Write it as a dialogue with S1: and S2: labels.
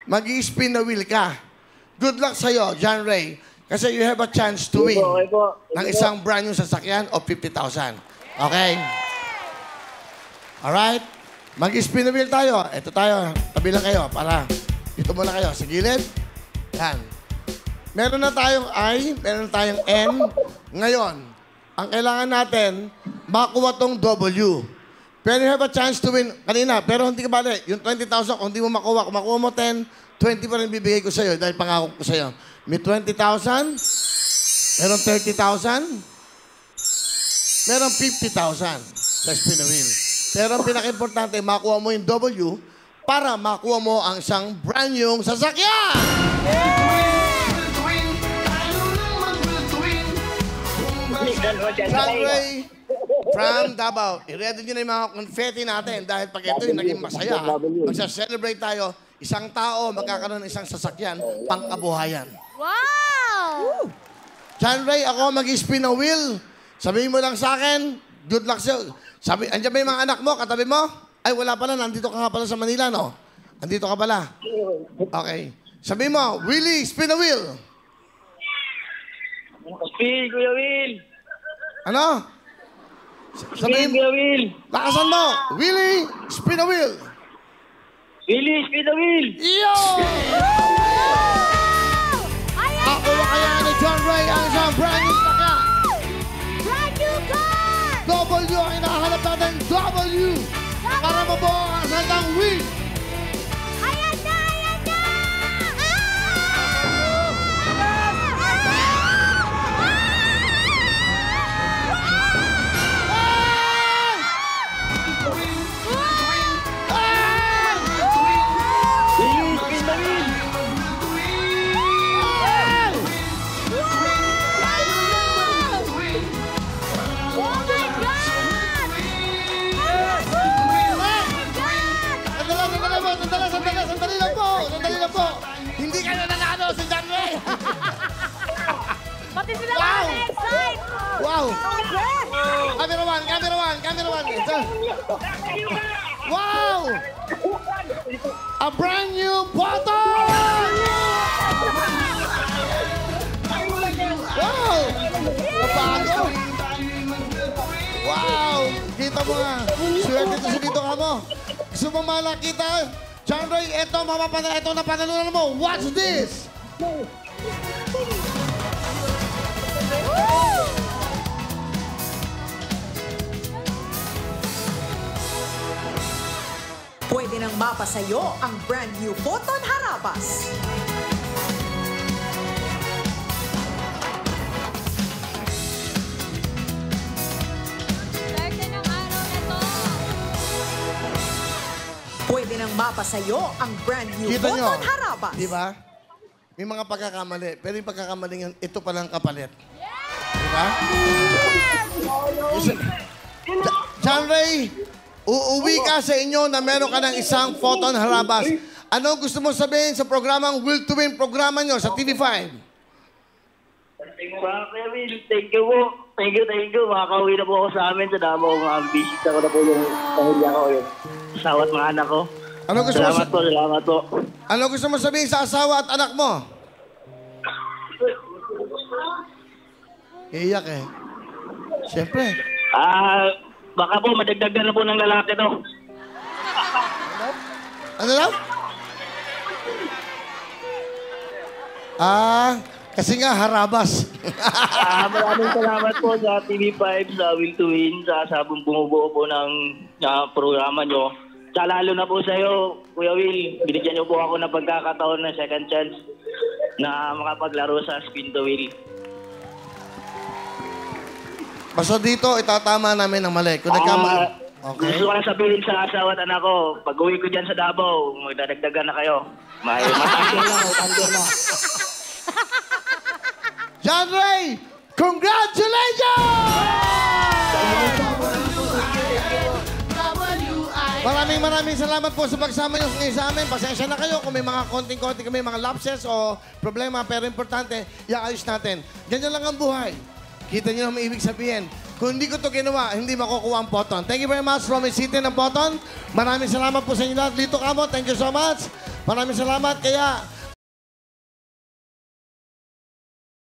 S1: Mag-i-spin the wheel ka. Good luck sa'yo, John Ray. Kasi you have a chance to win ng isang brand new sasakyan o 50,000. Okay? Alright? Mag-spin the wheel tayo. Ito tayo. Tabi lang kayo para dito muna kayo. Sa gilid. Yan. Meron na tayong I, meron na tayong N. Ngayon, ang kailangan natin, makuha tong W. Pero you have a chance to win kanina. Pero hindi ka bali. Yung 20,000, kung hindi mo makuha, kung makuha mo 10, 20 pa rin bibigay ko sa'yo dahil pangako ko sa'yo. May 20,000, meron 30,000, meron 50,000 sa spin the wheel. Pero ang pinaka-importante, makuha mo yung W para makuha mo ang isang brand new sasakyan! John Ray from Davao. I-ready nyo na yung mga confetti natin dahil pag ito yung naging masaya, magsa-celebrate tayo, isang tao magkakaroon ng isang sasakyan pang-kabuhayan.
S2: Wow!
S1: John Ray, ako mag-spin ng wheel. Sabihin mo lang sa akin, good luck sa'yo. Andiyan ba yung mga anak mo, katabi mo? Ay, wala pala. Nandito ka nga pala sa Manila, no? Nandito ka pala. Okay. Sabihin mo, Willie, spin the wheel.
S3: Spin, Kuya Will.
S1: Ano?
S3: Spin, Kuya Will.
S1: Lakasan mo. Willie, spin the wheel.
S3: Willie, spin the wheel.
S1: Yo! Ako na kaya ni John Ray ang isang brand new sasakyan.
S2: Brand new car!
S1: W ang hinahanap natin. W! Para mabuo ang isang wheel.
S2: Ayan na! Ayan na!
S3: Willie, spin the wheel.
S2: Oh my God!
S1: Sandali lang po. Sandali lang po. Hindi kayo nanalo si John Ray.
S2: Pati sila
S1: Wow!
S2: na-excite!
S1: Wow! Camera one, camera one, camera one. Wow! A brand new bottle! Wow! Nabago! Wow! Kita mo nga. Swerte ito sa dito ka mo. Gusto mo malakita? John Ray, ito na panalunan mo. Watch this!
S4: Pwede nang mapasayo ang brand new Photon Harapas.
S2: Swerte ng araw na to!
S4: Pwede nang mapasayo ang brand new
S1: Kita nyo?
S4: Photon Harapas.
S1: Di ba? May mga pagkakamali. Pero yung pagkakamali yun, ito pa lang kapalit. Di ba? John Ray, uuwi ka sa inyo na meron ka ng isang Photon Harabas. Ano gusto mo sabihin sa programang Will to Win programa nyo sa TV5?
S3: Kuya Will, thank you po. Thank you. Makakauwi na po ako sa amin sa Davao. Visit ako na po yung pamilya ko. Yung asawa at mga anak ko.
S1: Ano gusto
S3: Salamat po.
S1: Ano gusto mo sabihin sa asawa at anak mo? Iyak eh. Siyempre.
S3: Baka po madagdagan na po ng lalaki to.
S1: Ano daw? Kasi nga harabas.
S3: Maraming salamat po sa TV5, sa Will to Win, sa bumubuo po ng programa nyo. Lalo na po sa iyo, Kuya Will, binigyan niyo po ako ng pagkakataon ng second chance na makapaglaro sa Spin the Wheel.
S1: Basta dito, itatama namin ang mali. Kung nagkama... Okay.
S3: Gusto ko lang sabihin sa asawa at anak ko, pag uwi ko dyan sa Davao, magdadagdagan na kayo. Matanggal na.
S1: John Ray, congratulations! Maraming salamat po sa pagsama nyo ngayon sa amin. Pasensya na kayo kung may mga konting-konting kami, mga lapses o problema. Pero importante, iayos natin. Ganyan lang ang buhay. Kita nyo na may ibig sabihin. Kung hindi ko ito ginawa, hindi makukuha ang Photon. Thank you very much from the city ng Photon. Maraming salamat po sa inyo lahat. Lito Kamo, thank you so much. Maraming salamat. Kaya